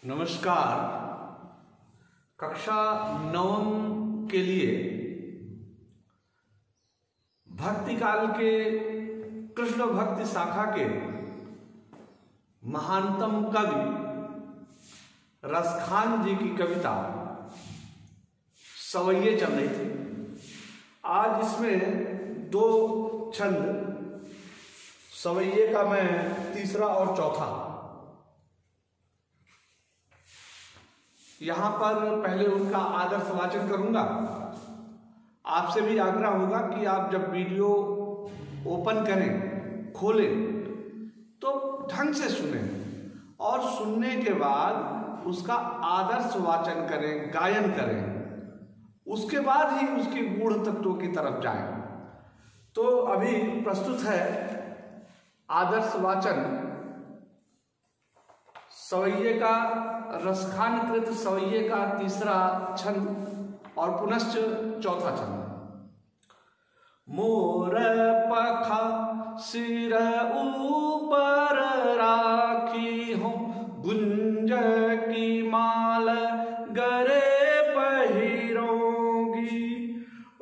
नमस्कार। कक्षा नवम के लिए भक्ति काल के कृष्ण भक्ति शाखा के महानतम कवि रसखान जी की कविता सवैये चल रही थी। आज इसमें दो छंद, सवैये का मैं तीसरा और चौथा, यहां पर पहले उनका आदर्श वाचन करूंगा। आपसे भी आग्रह होगा कि आप जब वीडियो ओपन करें, खोलें, तो ढंग से सुनें और सुनने के बाद उसका आदर्श वाचन करें, गायन करें, उसके बाद ही उसके गूढ़ तत्वों की तरफ जाएं। तो अभी प्रस्तुत है आदर्श वाचन सवैये का, रसखान कृत सवैये का तीसरा छंद और पुनश्च चौथा छंद। मोर पखा सिर ऊपर राखी हूँ, गुंज की माल गरे पहिरोंगी,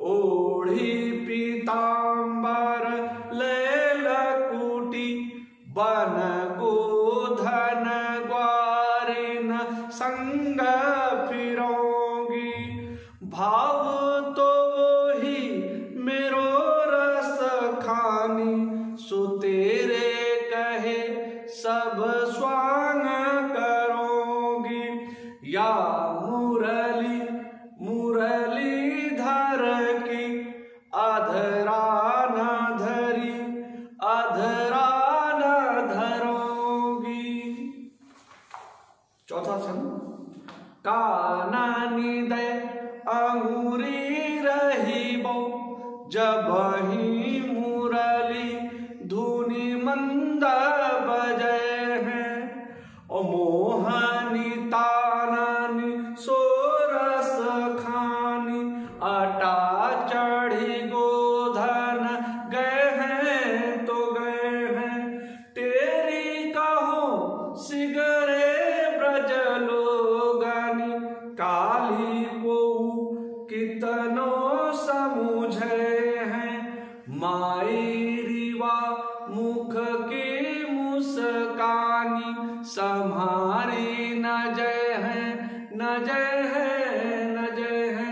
ओढ़ी पीतांबर ले लकुटी, बन गोधन ग्वारिन संग फिरोंगी, भाव तो ही मेरो रस खानी, सो तेरे कहे सब स्वांग करोगी, या मुरली मुरलीधर की अधरा न धरी, अधरा न धरोगी। चौथा छंद। काननी दे अंगूरी रही बो, जब ही मुरली धुनी मंद बजे हैं, ओ मोहनी ताननी सोरस खानी, अटा चढ़ी गोधन गए हैं तो गए हैं, तेरी कहो सिगरे ब्रज लोगनी, काली को कितनो समझे हैं, माई रिवा मुख की मुस्कानी, सम्हारी न जय है न जय है न जय है।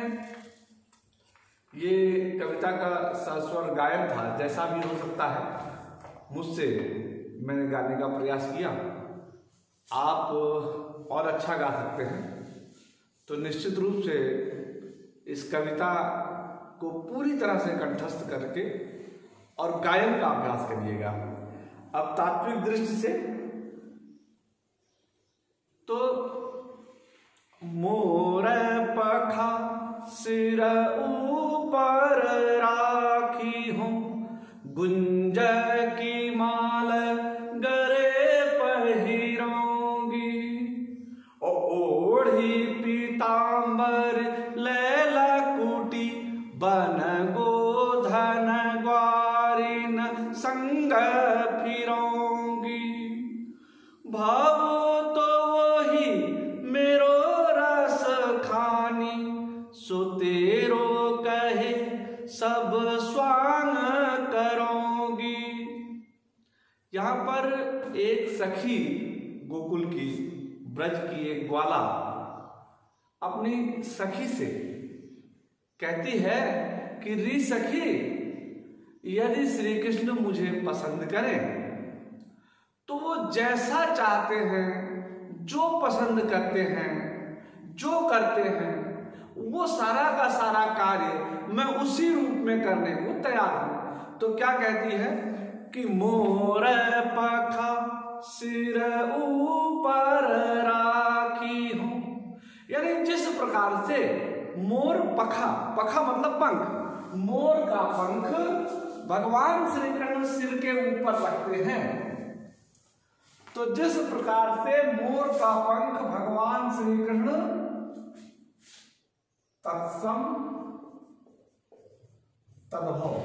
ये कविता का सस्वर गायन था, जैसा भी हो सकता है मुझसे मैंने गाने का प्रयास किया। आप और अच्छा गा सकते हैं, तो निश्चित रूप से इस कविता को पूरी तरह से कंठस्थ करके और गायन का अभ्यास करिएगा। अब तात्विक दृष्टि से तो मोर पखा सिर ऊपर राखी हूँ, गुंज की माल गरे पहिरोंगी, ओढ़ी पीतांबर ले लकुटी, बन गोधन ग्वारिन संग फिरोंगी, भाव तो वही मेरो रस खानी, सो तेरो कहे सब स्वांग करोगी। यहाँ पर एक सखी गोकुल की, ब्रज की एक ग्वाला अपनी सखी से कहती है कि री सखी, यदि श्री कृष्ण मुझे पसंद करें तो वो जैसा चाहते हैं, जो पसंद करते हैं, जो करते हैं, वो सारा का सारा कार्य मैं उसी रूप में करने को तैयार हूं। तो क्या कहती है कि मोर पखा सिर ऊपर राखी हूं, यानी जिस प्रकार से मोर पखा, पखा मतलब पंख, मोर का पंख भगवान श्री कृष्ण सिर के ऊपर रखते हैं, तो जिस प्रकार से मोर का पंख भगवान श्री कृष्ण तत्सम तद्भव,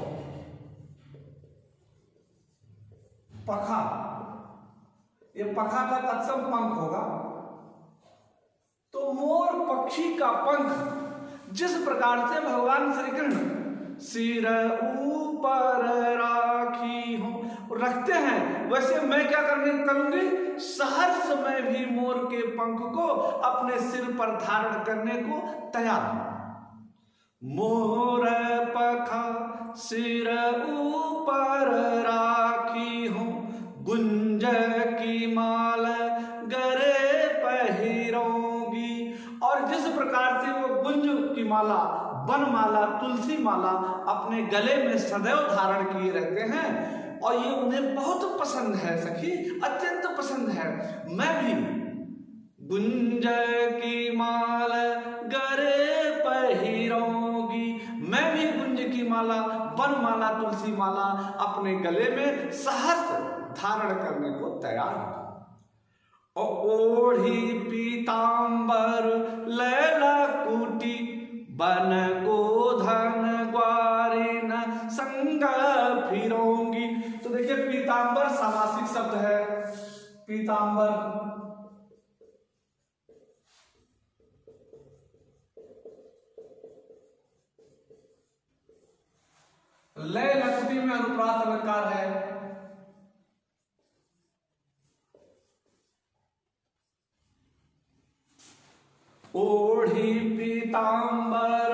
पखा, ये पखा का तत्सम पंख होगा, तो मोर पक्षी का पंख जिस प्रकार से भगवान श्री कृष्ण सिर ऊपर राखी हो रखते हैं, वैसे मैं क्या करूंगी, सहर्ष मैं भी मोर के पंख को अपने सिर पर धारण करने को तैयार हूं। मोर पखा सिर ऊपर राखी हो, गुंज की माल गरे पहिरोंगी। और जिस प्रकार से वो गुंज की माला, बनमाला, तुलसी माला अपने गले में सदैव धारण किए रहते हैं और ये उन्हें बहुत पसंद है सखी, अत्यंत पसंद है। मैं भी गुंज की माल गरे पहिरोंगी, मैं भी गुंज की माला, बनमाला, तुलसी माला अपने गले में सहर्ष धारण करने को तैयार हूं। ओढ़ी पीतांबर लैला कुटी, बन गोधन ग्वारिन संग फिरोंगी। तो देखिए पीतांबर सामासिक शब्द है। पीतांबर लय लकुटी में अनुप्रास अलंकार है। ओढ़ी पीतांबर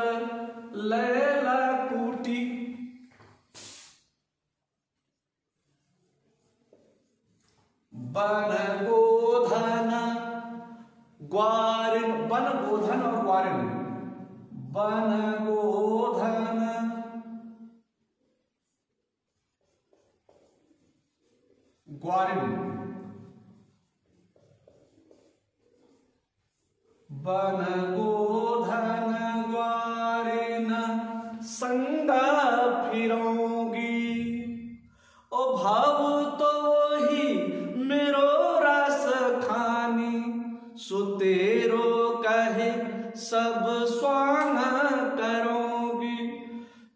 लैला कुटी, बन गोधन ग्वारिन, बन गोधन और ग्वारिन, बन गोधन ग्वारिन, बन गोधन ग्वारिन संग फिरोंगी। ओ भाव तो ही मेरो रस खानी, सो तेरो कहे सब स्वांग करोगी।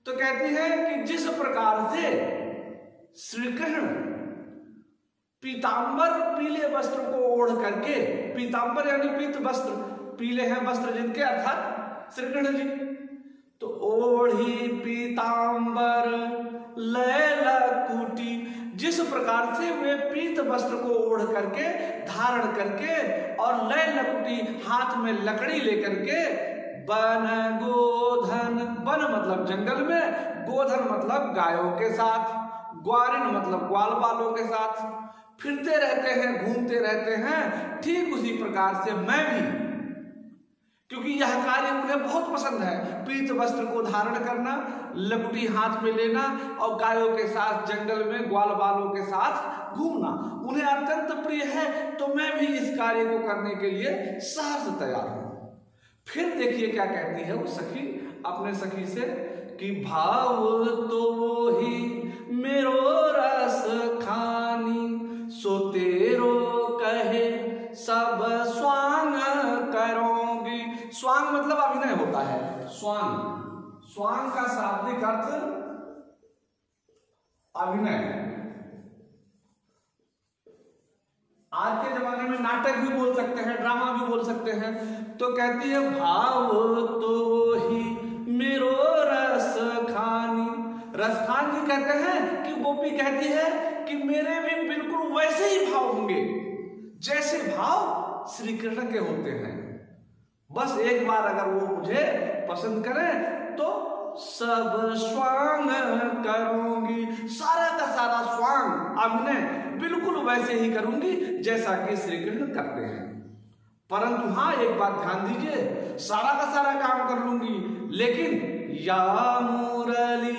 तो कहती है कि जिस प्रकार से श्री कृष्ण पीतांबर पीले वस्त्र को ओढ़ करके, पीतांबर यानी पीत वस्त्र, पीले हैं वस्त्र जिनके अर्थात श्री कृष्ण जी, तो ओढ़ी पीतांबर लैला कुटी, जिस प्रकार से वे पीत वस्त्र को ओढ़ करके, धारण करके और लय लकुटी हाथ में लकड़ी लेकर के, बन गोधन, बन मतलब जंगल में, गोधन मतलब गायों के साथ, ग्वारिन मतलब ग्वाल बालों के साथ फिरते रहते हैं, घूमते रहते हैं। ठीक उसी प्रकार से मैं भी, क्योंकि यह कार्य उन्हें बहुत पसंद है, पीत वस्त्र को धारण करना, लकुटी हाथ में लेना और गायों के साथ जंगल में ग्वाल बालों के साथ घूमना उन्हें अत्यंत प्रिय है। तो मैं भी इस कार्य को करने के लिए सहर्ष तैयार हूं। फिर देखिए क्या कहती है वो सखी अपने सखी से कि भाव तो ही मेरो रस खानी, सो तेरो कहे सब स्वांग करोगी। स्वांग मतलब अभिनय होता है। स्वांग, स्वांग का शाब्दिक अर्थ अभिनय। आज के जमाने में नाटक भी बोल सकते हैं, ड्रामा भी बोल सकते हैं। तो कहती है भाव तो ही मेरो रस खानी। रसखान जी कहते हैं कि गोपी कहती है कि मेरे भी बिल्कुल वैसे ही भाव होंगे जैसे भाव श्री कृष्ण के होते हैं। बस एक बार अगर वो मुझे पसंद करें तो सब स्वांग करूंगी, सारा का सारा स्वांग अभिनय बिल्कुल वैसे ही करूंगी जैसा कि श्री कृष्ण करते हैं। परंतु हाँ एक बात ध्यान दीजिए, सारा का सारा काम कर लूंगी, लेकिन या मुरली,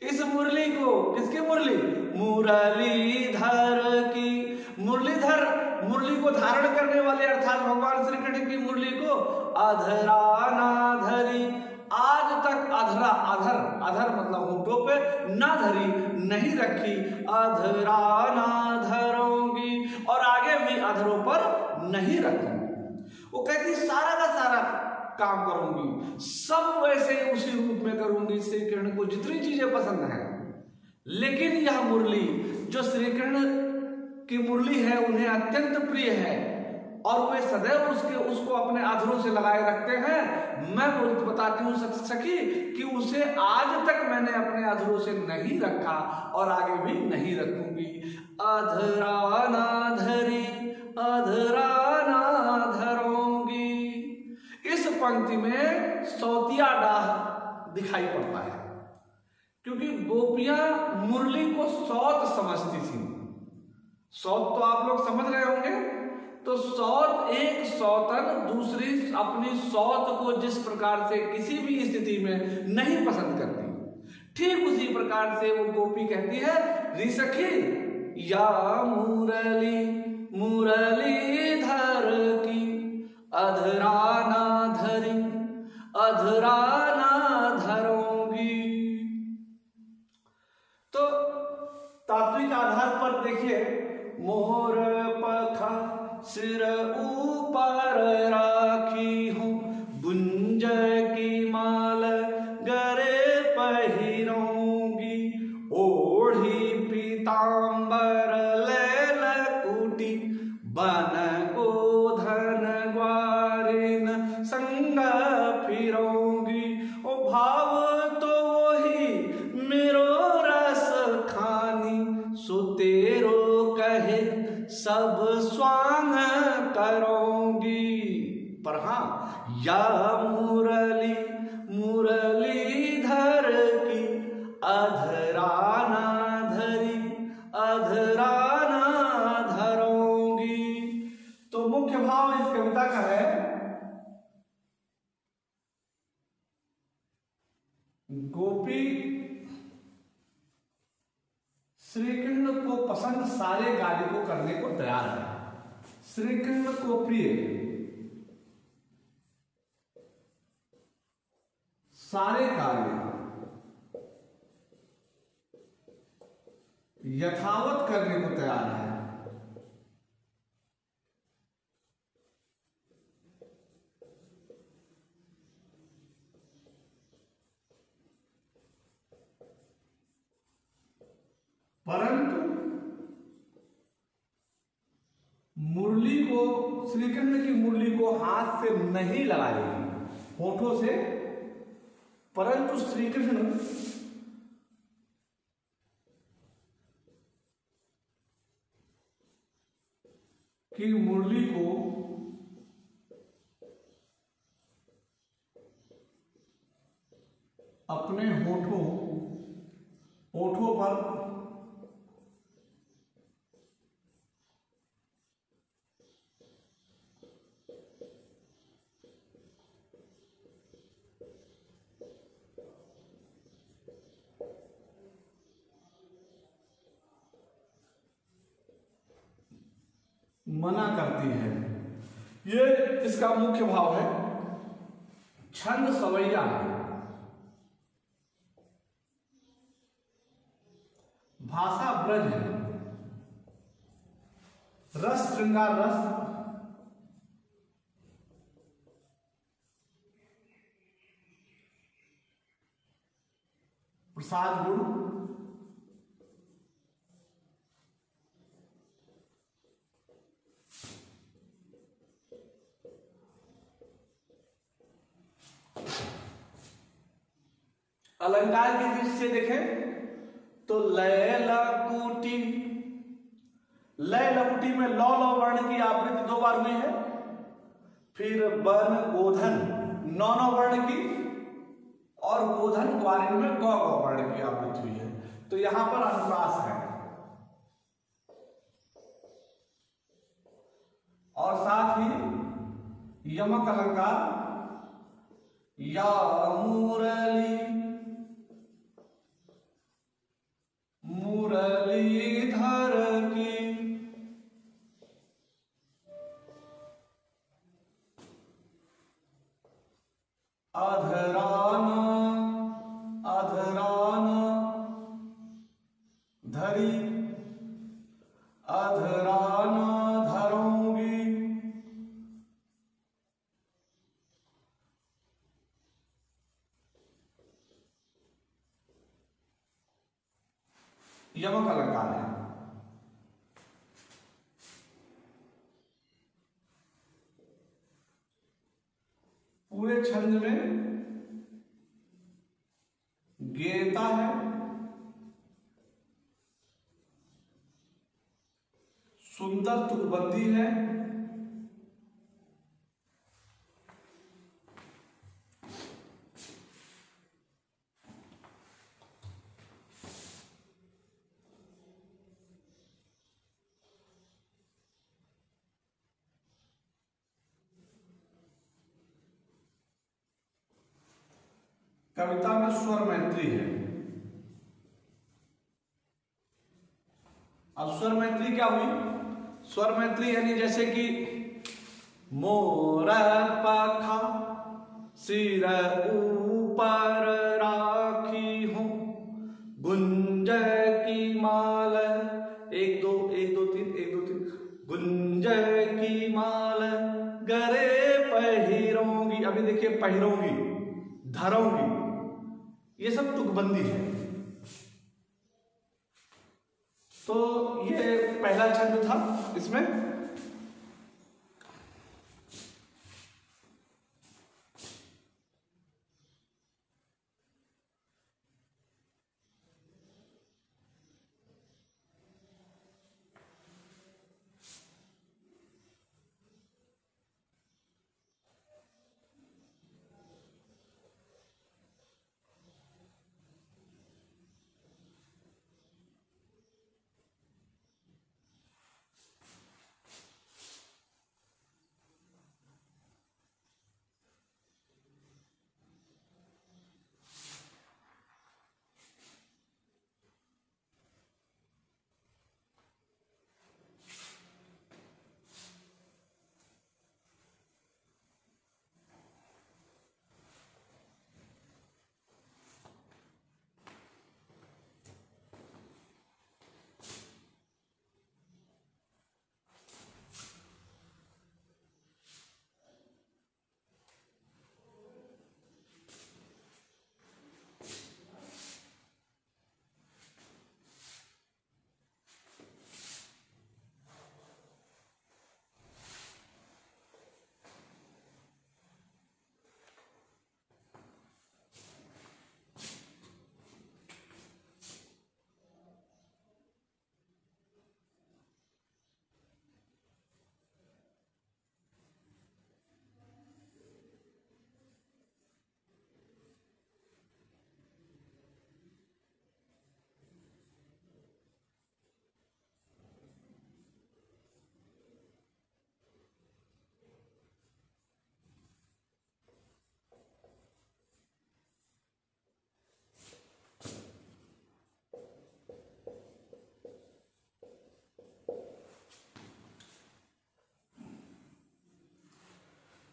इस मुरली को, किसकी मुरली? मुरलीधर की। मुरलीधर, मुरली को धारण करने वाले अर्थात भगवान श्री कृष्ण की मुरली को अधरा ना धरी, आज तक अधरा, अधर, अधर मतलब होठों पे, ना धरी नहीं रखी, अधरा ना धरूंगी और आगे भी अधरों पर नहीं रखूंगी। वो कहती सारा का सारा काम करूंगी, सब वैसे उसी रूप में करूंगी श्री कृष्ण को जितनी चीजें पसंद है। लेकिन यह मुरली जो श्री कृष्ण की मुरली है उन्हें अत्यंत प्रिय है और वे सदैव उसको अपने अधरों से लगाए रखते हैं। मैं बताती हूँ सखी कि उसे आज तक मैंने अपने अधरों से नहीं रखा और आगे भी नहीं रखूंगी। अधरा ना धरी अधरा ना धरूंगी। इस पंक्ति में सौतिया डाह दिखाई पड़ता है, क्योंकि गोपियां मुरली को सौत समझती थी। सौत तो आप लोग समझ रहे होंगे। तो सौत एक सौतन दूसरी अपनी सौत को जिस प्रकार से किसी भी स्थिति में नहीं पसंद करती, ठीक उसी प्रकार से वो गोपी कहती है, री सखी या मुरली मुरली धर की अधरा ना धरी अधरा ना धरूंगी। तो तात्विक आधार पर देखिए, मोर पखा सिर ऊपर राखी हूं, गुंज की माल गरे पहिरूंगी, ओढ़ी पीतांबर लैल कुटी, बन गोधन ग्वारिन संग फिरूंगी। ओ भाव तो वही मेरो रस खानी, सो तेरो कहे सब स्वांग करूंगी। पर हाँ, या मुरली मुरली धर की अधरा ना धरी अधरा ना धरूंगी। तो मुख्य भाव इस कविता का है, गोपी श्री कृष्ण को पसंद सारे कार्य को करने को तैयार है। श्री कृष्ण को प्रिय सारे कार्य यथावत करने को तैयार है। परंतु मुरली को, श्री कृष्ण की मुरली को हाथ से नहीं लगाएगी, होठों से। परंतु श्री कृष्ण की मुरली को अपने होठों पर मना करती है। ये इसका मुख्य भाव है। छंद सवैया है, भाषा ब्रज है, रस श्रृंगार रस, प्रसाद गुण, अलंकार की दृष्टि से देखें तो लय लकुटी, लय लकुटी में लौ लौ वर्ण की आवृत्ति 2 बार हुई है। फिर बन गोधन 9 वर्ण की, और गोधन ग्वारिन में गौ वर्ण की आवृत्ति हुई है। तो यहां पर अनुप्रास है, और साथ ही यमक अलंकार या मुरली मुरलीधर की अधरान अधरान धरी अधरान धरूंगी। यमक अलंकार है। पूरे छंद में गेयता है, सुंदर तुकबंदी है, कविता में स्वर मैत्री है। अब स्वर मैत्री क्या हुई? स्वर मैत्री यानी जैसे कि मोर पखा सिर ऊपर राखी हूं, गुंज की माल, एक दो तीन, गुंज की माल गरे पहिरोंगी। अभी देखिए पहिरोंगी, धरोंगी, ये सब तुकबंदी है। तो ये पहला छंद था इसमें।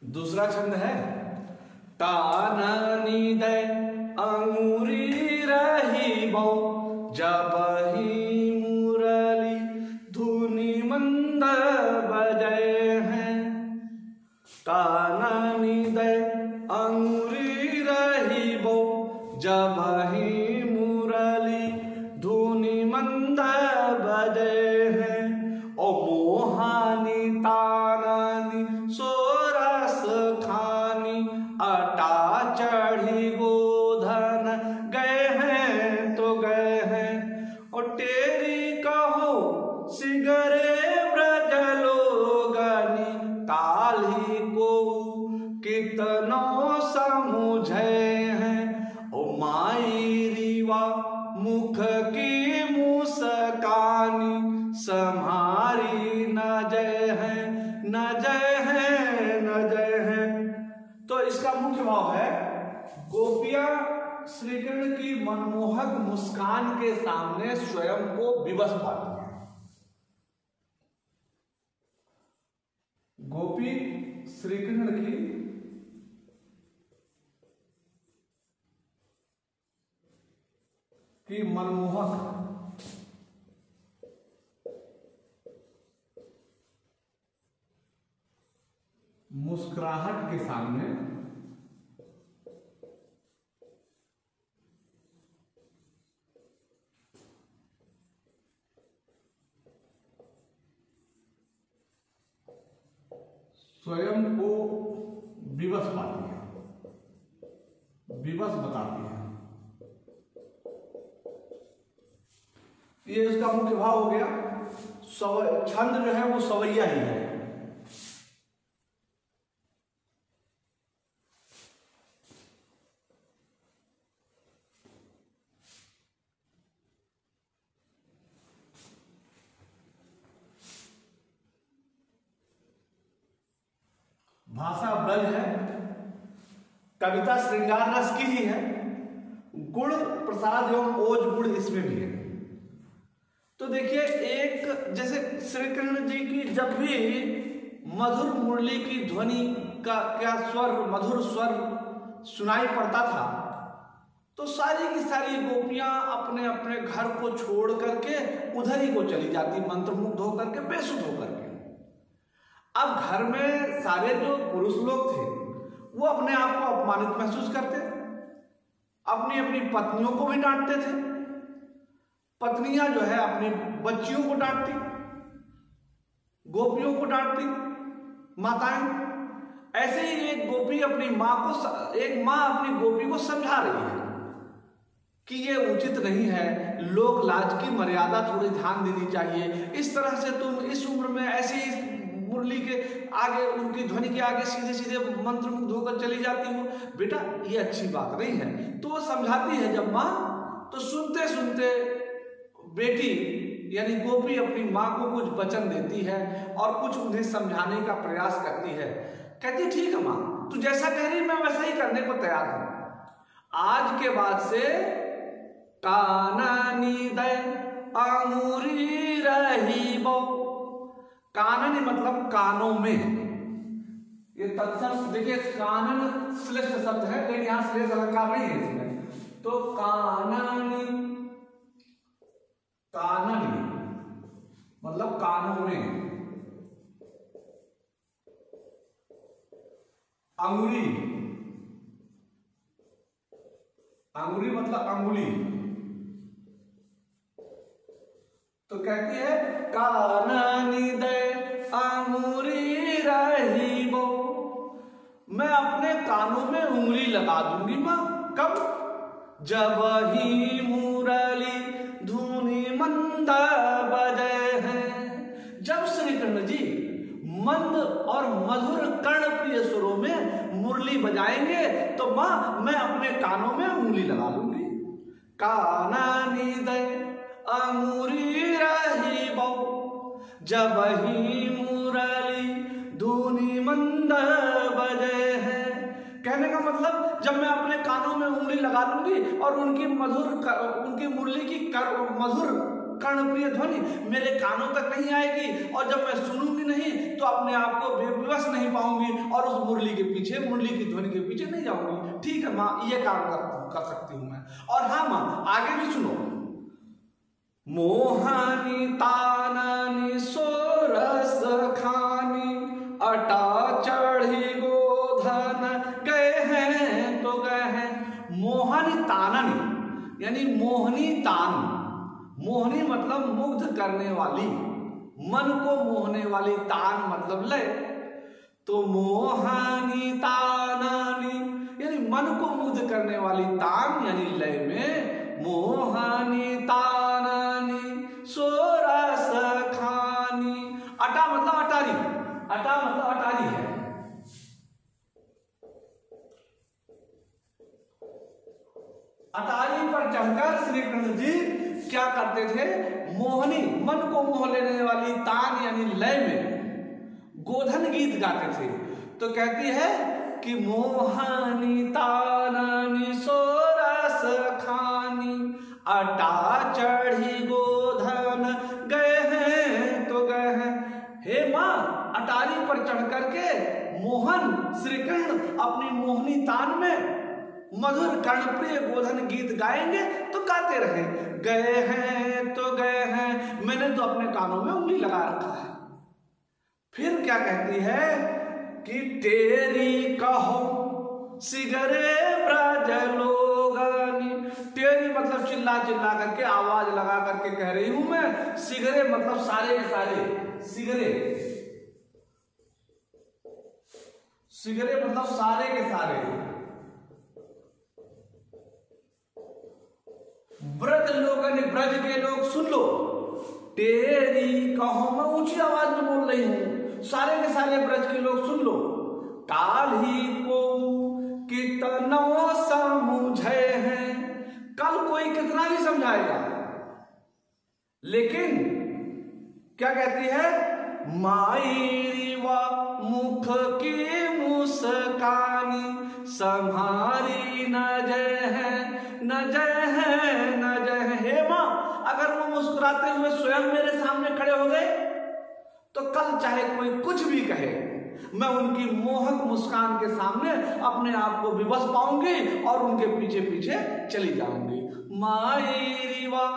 दूसरा छंद है काननी दे अंगूरी रही बो, जब ही मुरली धुनी मंद बजे हैं। काननी दे अंगूरी रही बो, जब ही मुरली धुनी मंद बजे हैं। ओ मोहानी तानानी सोरस खानी, अटा चढ़ी गोधन गए हैं तो गए हैं। और तेरी कहो सिगरे ब्रज लोगनी, काली को कितनों समझे हैं। ओ माई रीवा मुख की मुस्कानी, सम्हारी न जय है न जय है न जय है। तो इसका मुख्य भाव है गोपियां श्री कृष्ण की मनमोहक मुस्कान के सामने स्वयं को विवश पाती हैं। गोपी श्री कृष्ण की मनमोहक मुस्कुराहट के सामने स्वयं को विवश पाती है। विवश बताती है। ये इसका मुख्य भाव हो गया। छंद जो है वो सवैया ही है। भाषा ब्रज है, कविता श्रृंगार रस की ही है, गुण प्रसाद एवं ओज गुण इसमें भी है। तो देखिए, एक जैसे श्री कृष्ण जी की जब भी मधुर मुरली की ध्वनि का क्या स्वर, मधुर स्वर सुनाई पड़ता था, तो सारी की सारी गोपियां अपने अपने घर को छोड़ करके उधर ही को चली जाती, मंत्रमुग्ध होकर के, बेसुध होकर के। अब घर में सारे जो पुरुष लोग थे वो अपने आप को अपमानित महसूस करते, अपनी अपनी पत्नियों को भी डांटते थे। पत्नियां जो है अपनी बच्चियों को डांटती, गोपियों को डांटती, माताएं। ऐसे ही एक गोपी अपनी माँ को, एक माँ अपनी गोपी को समझा रही है कि ये उचित नहीं है, लोक लाज की मर्यादा थोड़ी ध्यान देनी चाहिए। इस तरह से तुम इस उम्र में ऐसे ही मुरली के आगे, उनकी ध्वनि के आगे सीधे सीधे मंत्रमुग्ध होकर चली जाती हो, बेटा ये अच्छी बात नहीं है। तो वो समझाती है जब माँ, तो सुनते सुनते बेटी यानी गोपी अपनी माँ को कुछ वचन देती है और कुछ उन्हें समझाने का प्रयास करती है। कहती ठीक है माँ, तू जैसा कह रही मैं वैसा ही करने को तैयार हूं। आज के बाद से काननी दय अंगूरी रही बो। काननी मतलब कानों में। ये तत्सम देखिए, कानन श्लेष्ठ शब्द है, लेकिन यहां श्लेष अलंकार नहीं है इसमें। तो काननी, काननी मतलब कानों में। अंगुली, अंगुली मतलब अंगुली। तो कहती है काननी दे अंगुरी रही बो, मैं अपने कानों में उंगली लगा दूंगी मां। कब? जब ही मुरली धुनी मंद बजे है। जब श्री कृष्ण जी मंद और मधुर कर्णप्रिय सुरों में मुरली बजाएंगे तो मां मैं अपने कानों में उंगली लगा लूंगी। काननी दे अंगूरी रही बो, जब ही मुरली धुनी मंद बजे है। कहने का मतलब जब मैं अपने कानों में उंगली लगा लूंगी और उनकी मुरली की मधुर कर्णप्रिय ध्वनि मेरे कानों तक नहीं आएगी, और जब मैं सुनूंगी नहीं तो अपने आप को विवश नहीं पाऊंगी और उस मुरली के पीछे, मुरली की ध्वनि के पीछे नहीं जाऊंगी। ठीक है माँ, ये काम कर सकती हूं मैं। और हाँ माँ, आगे भी सुनो। मोहानी तानानी सोरस खानी, अटा चढ़ी गोधन गए हैं तो गए हैं। मोहानी तानानी यानी मोहनी तान। मोहनी मतलब मुग्ध करने वाली, मन को मोहने वाली, तान मतलब लय। तो मोहानी तानानी यानी मन को मुग्ध करने वाली तान यानी लय में। मोहानी तानानी सोरस खानी। अटा मतलब अटारी, अटा मतलब अटारी है। अटारी पर चढ़कर श्री कृष्ण जी क्या करते थे? मोहनी, मन को मोह लेने वाली तान यानी लय में गोधन गीत गाते थे। तो कहती है कि मोहनी तानानी सोरस खानी, अटा चढ़ी गोधन गए हैं तो गए हैं। हे मां, अटारी पर चढ़ करके मोहन श्री कृष्ण अपनी मोहनी तान में मधुर कर्णप्रिय गोधन गीत गाएंगे तो गाते रहे। गए हैं तो गए हैं, मैंने तो अपने कानों में उंगली लगा रखा है। फिर क्या कहती है कि तेरी कहो सिगरे ब्रज लोगनी। तेरी मतलब चिल्ला चिल्ला करके, आवाज लगा करके कह रही हूं मैं। सिगरे मतलब सारे के सारे, सिगरे, सिगरे मतलब सारे के सारे। ब्रज लोग यानी ब्रज के लोग सुन लो, तेरी कहो, मैं ऊंची आवाज में बोल रही हूं, सारे के सारे ब्रज के लोग सुन लो। काल ही को कितनो समझे हैं, कल कोई कितना भी समझाएगा, लेकिन क्या कहती है, माई वा मुख की मुस्कानी सम्हारी न जय है, न जय है, न जय है। हे मां, अगर वो मुस्कुराते हुए स्वयं मेरे सामने खड़े हो गए तो कल चाहे कोई कुछ भी कहे, मैं उनकी मोहक मुस्कान के सामने अपने आप को विवश पाऊंगी और उनके पीछे पीछे चली जाऊंगी। माई रिवा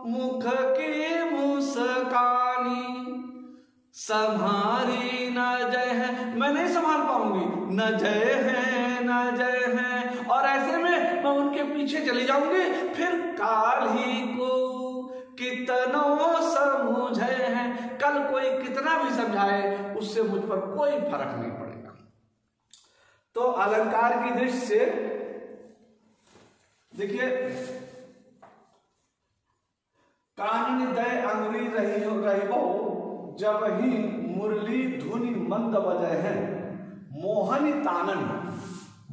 मुख की मुस्कानी संहारी न जय है, मैं नहीं संभाल पाऊंगी, न जय है, न जय है, और ऐसे में मैं उनके पीछे चली जाऊंगी। फिर काल ही को कितनों समझे हैं, कल कोई कितना भी समझाए उससे मुझ पर कोई फर्क नहीं पड़ेगा। तो अलंकार की दृष्टि से देखिए, कानन दय अंगुरी रही हो, जब ही मुरली धुनि मंद बजे है, मोहनी तानन,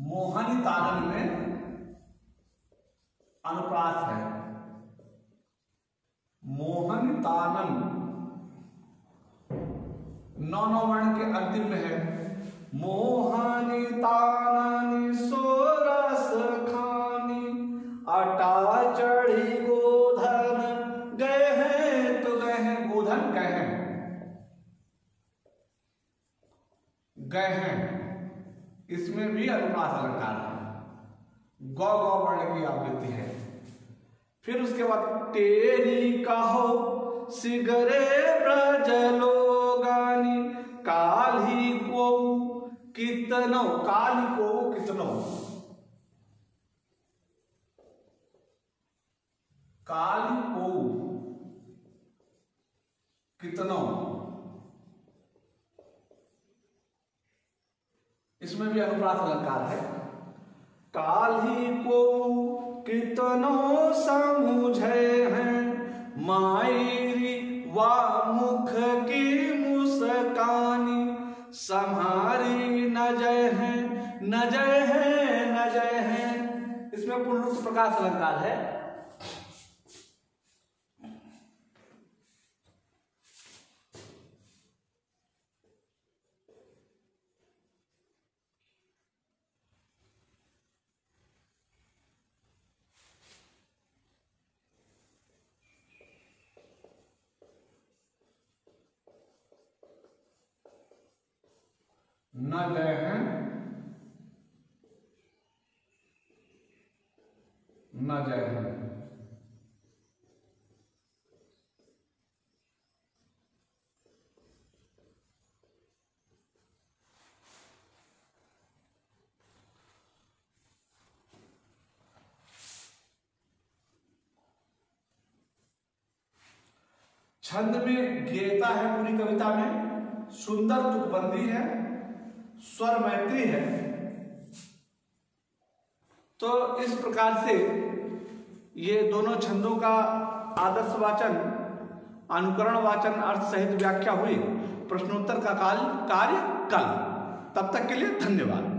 मोहनी तानन में अनुप्रास है, मोहन तानन नौ वर्ण के अंतिम में है। मोहनी ताननी सोरस खानी, अटा चढ़ी गोधन गए हैं, तो गए हैं, गोधन गए हैं, गए हैं, इसमें भी अनुप्रास अलंकार है, गौ गौ वर्ण की आवृत्ति है। फिर उसके बाद तेरी कहो सिगरे ब्रज लोगानी, काल ही को कितनो, काल ही को कितनो, काल ही को कितनो, इसमें भी अनुप्रास अलंकार है। काल ही को कितनो समझे हैं, मायरी वा मुख की मुस्कानी सम्हारी न जय है, न जय है, न जय है, इसमें पुनरुक्त प्रकाश अलंकार है। न जय है, न जय है, छंद में गेयता है पूरी कविता में, सुंदर तुकबंदी है, स्वर मैत्री है। तो इस प्रकार से ये दोनों छंदों का आदर्श वाचन, अनुकरण वाचन, अर्थ सहित व्याख्या हुई। प्रश्नोत्तर का कार्य कल। तब तक के लिए धन्यवाद।